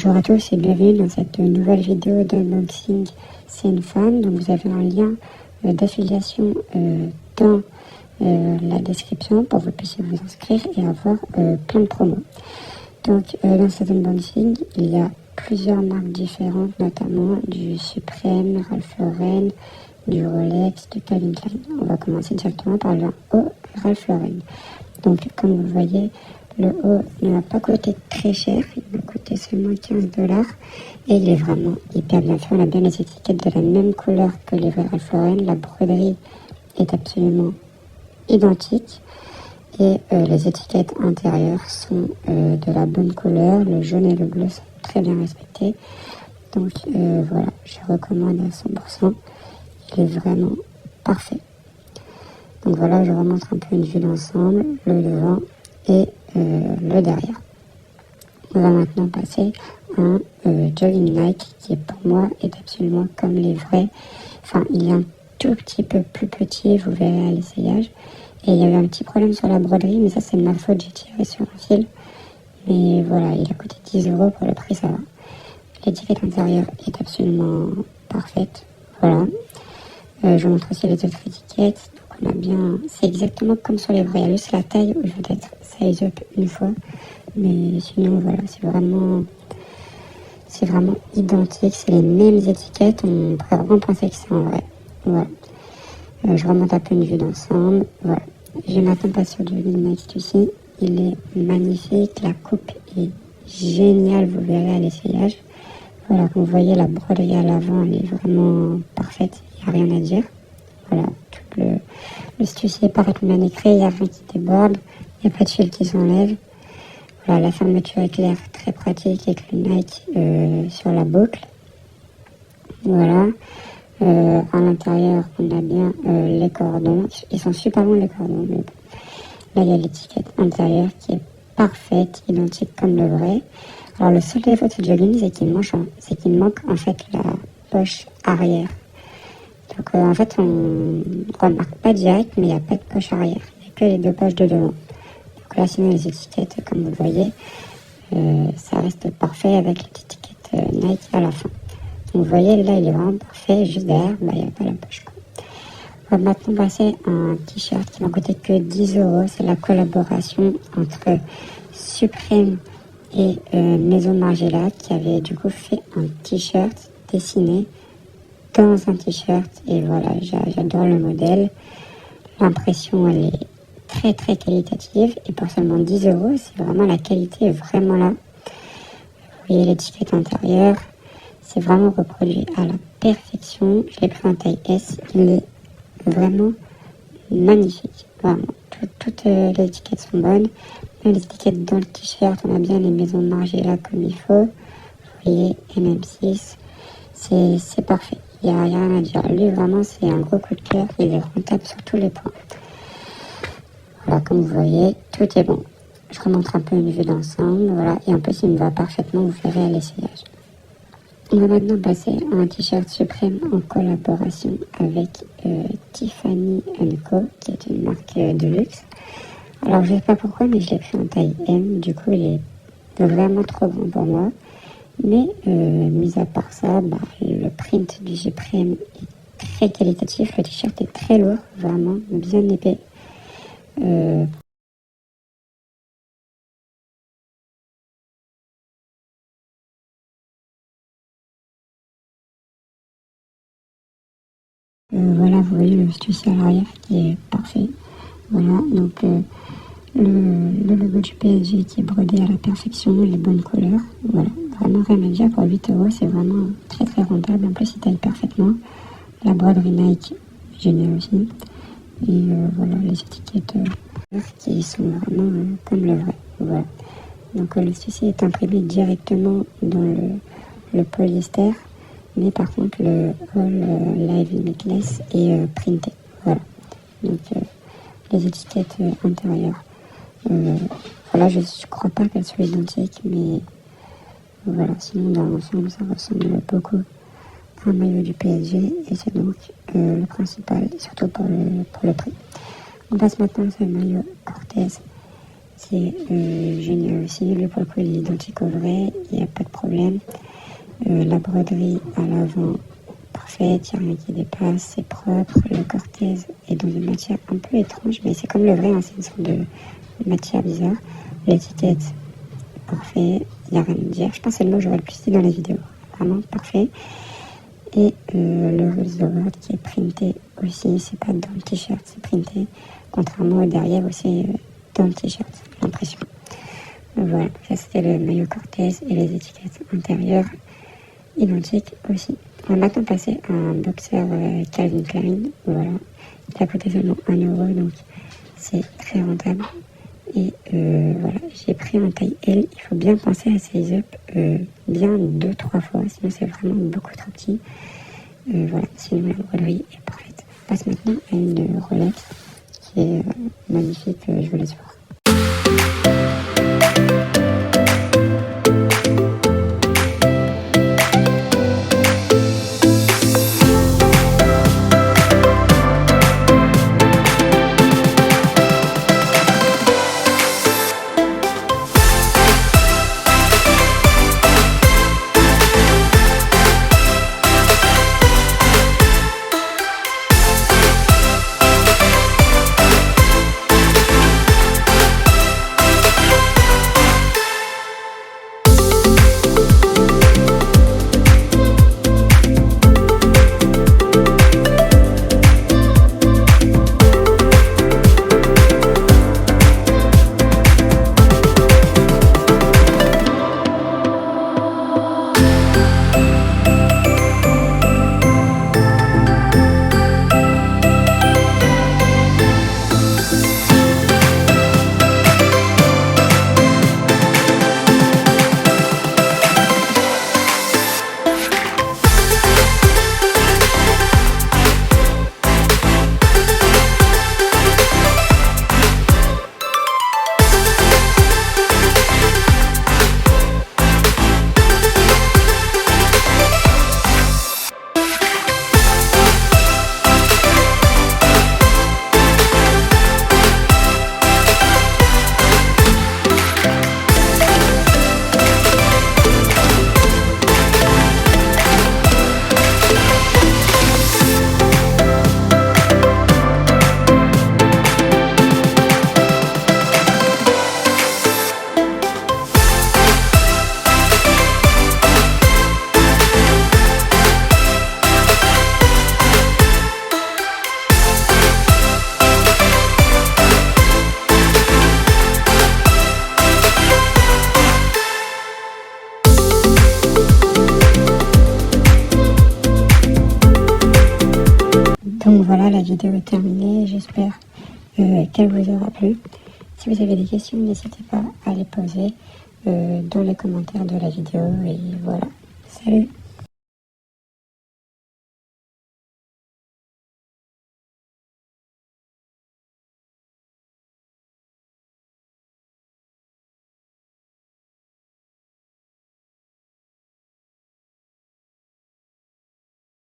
Bonjour à tous et bienvenue dans cette nouvelle vidéo d'unboxing C'est une femme. Donc vous avez un lien d'affiliation dans la description pour que vous puissiez vous inscrire et avoir plein de promos. Donc dans cet unboxing, il y a plusieurs marques différentes, notamment du Supreme, Ralph Lauren, du Rolex, du Calvin Klein. On va commencer directement par le haut Ralph Lauren. Donc comme vous voyez, le haut ne va pas coûter très cher, il va coûter seulement 15$ et il est vraiment hyper bien fait. On a bien les étiquettes de la même couleur que les vrais Ralph Lauren. La broderie est absolument identique et les étiquettes intérieures sont de la bonne couleur. Le jaune et le bleu sont très bien respectés. Donc voilà, je recommande à 100%. Il est vraiment parfait. Donc voilà, je remontre un peu une vue d'ensemble, le devant et le derrière. On va maintenant passer à un jogging Nike qui pour moi est absolument comme les vrais. Enfin, il est un tout petit peu plus petit, vous verrez à l'essayage. Et il y avait un petit problème sur la broderie, mais ça c'est de ma faute, j'ai tiré sur un fil. Mais voilà, il a coûté 10€, pour le prix ça va. L'étiquette intérieure est absolument parfaite. Voilà. Je vous montre aussi les autres étiquettes. Donc on a bien, c'est exactement comme sur les vrais. Juste la taille où je vais être size up une fois. Mais sinon voilà, c'est vraiment identique. C'est les mêmes étiquettes. On pourrait vraiment penser que c'est en vrai. Voilà. Je remonte un peu une vue d'ensemble. Voilà. Je vais maintenant passer au jogging Next ici. Il est magnifique. La coupe est géniale. Vous verrez à l'essayage. Voilà, comme vous voyez, la broderie à l'avant, elle est vraiment parfaite. Il n'y a rien à dire. Voilà, tout le stussier est parfaitement bien écrit. Il n'y a rien qui déborde. Il n'y a pas de fil qui s'enlève. Voilà, la fermeture éclair, très pratique avec le Nike sur la boucle. Voilà. À l'intérieur, on a bien les cordons. Ils sont super longs les cordons. Mais bon. Là, il y a l'étiquette intérieure qui est parfaite, identique comme le vrai. Alors, le seul défaut de ce jogging, c'est qu'il manque en fait la poche arrière. Donc, en fait, on ne remarque pas direct, mais il n'y a pas de poche arrière. Il n'y a que les deux poches de devant. Donc là, sinon, les étiquettes, comme vous voyez, ça reste parfait avec l'étiquette Nike à la fin. Donc, vous voyez, là, il est vraiment parfait. Juste derrière, il n'y a pas la poche. On va maintenant passer à un t-shirt qui m'a coûté que 10€. C'est la collaboration entre Supreme et Maison Margiela qui avait du coup fait un t-shirt dessiné dans un t-shirt. Et voilà, j'adore le modèle. L'impression, elle est très très qualitative. Et pour seulement 10€, c'est vraiment, la qualité est vraiment là. Vous voyez l'étiquette intérieure. C'est vraiment reproduit à la perfection. Je l'ai pris en taille S. Il est vraiment magnifique. Vraiment. Toutes les étiquettes sont bonnes. Même les étiquettes dans le t-shirt, on a bien les maisons Margiela comme il faut. Vous voyez, MM6. C'est parfait. Il n'y a rien à dire. Lui, vraiment, c'est un gros coup de cœur. Il est rentable sur tous les points. Voilà, comme vous voyez, tout est bon. Je remontre un peu une vue d'ensemble. Voilà. Et en plus, il me va parfaitement. Vous verrez à l'essayage. On va maintenant passer à un t-shirt Supreme en collaboration avec Tiffany & Co, qui est une marque de luxe. Alors, je ne sais pas pourquoi, mais je l'ai pris en taille M. Du coup, il est vraiment trop grand pour moi. Mais, mis à part ça, le print du Supreme est très qualitatif. Le t-shirt est très lourd, vraiment bien épais. Voilà, vous voyez le stussier à l'arrière qui est parfait. Voilà, donc le logo du PSG qui est brodé à la perfection, les bonnes couleurs. Voilà, vraiment rien à dire. Pour 8€, c'est vraiment très très rentable. En plus, il taille parfaitement. La broderie Nike, génial aussi. Et voilà, les étiquettes qui sont vraiment comme le vrai. Voilà. Donc le stussier est imprimé directement dans le polyester. Mais par contre, le All Live Limitless est printé. Voilà. Donc, les étiquettes intérieures. Voilà, je ne crois pas qu'elles soient identiques, mais voilà. Sinon, dans l'ensemble, ça ressemble beaucoup à un maillot du PSG. Et c'est donc le principal, surtout pour le prix. On passe maintenant sur le maillot Cortez C'est génial aussi. Le pour le coup, il est identique au vrai, il n'y a pas de problème. La broderie à l'avant, parfaite, il n'y a rien qui dépasse, c'est propre. Le Cortez est dans une matière un peu étrange, mais c'est comme le vrai, hein, c'est une sorte de matière bizarre. L'étiquette, parfait, il n'y a rien à dire. Je pense que c'est le mot que j'aurais le plus dit dans les vidéos. Vraiment parfait. Et le Rules the World qui est printé aussi, c'est pas dans le t-shirt, c'est printé, contrairement au derrière aussi dans le t-shirt, l'impression. Voilà, ça c'était le maillot Cortez et les étiquettes intérieures identiques aussi. On va maintenant passer à un boxer Calvin Klein, voilà, il a coûté seulement 1 €, donc c'est très rentable. Et voilà, j'ai pris en taille L, il faut bien penser à size up bien 2-3 fois, sinon c'est vraiment beaucoup trop petit. Voilà, sinon la broderie est parfaite. On passe maintenant à une Rolex qui est magnifique, je vous laisse voir. Donc voilà, la vidéo est terminée, j'espère qu'elle vous aura plu. Si vous avez des questions, n'hésitez pas à les poser dans les commentaires de la vidéo et voilà. Salut!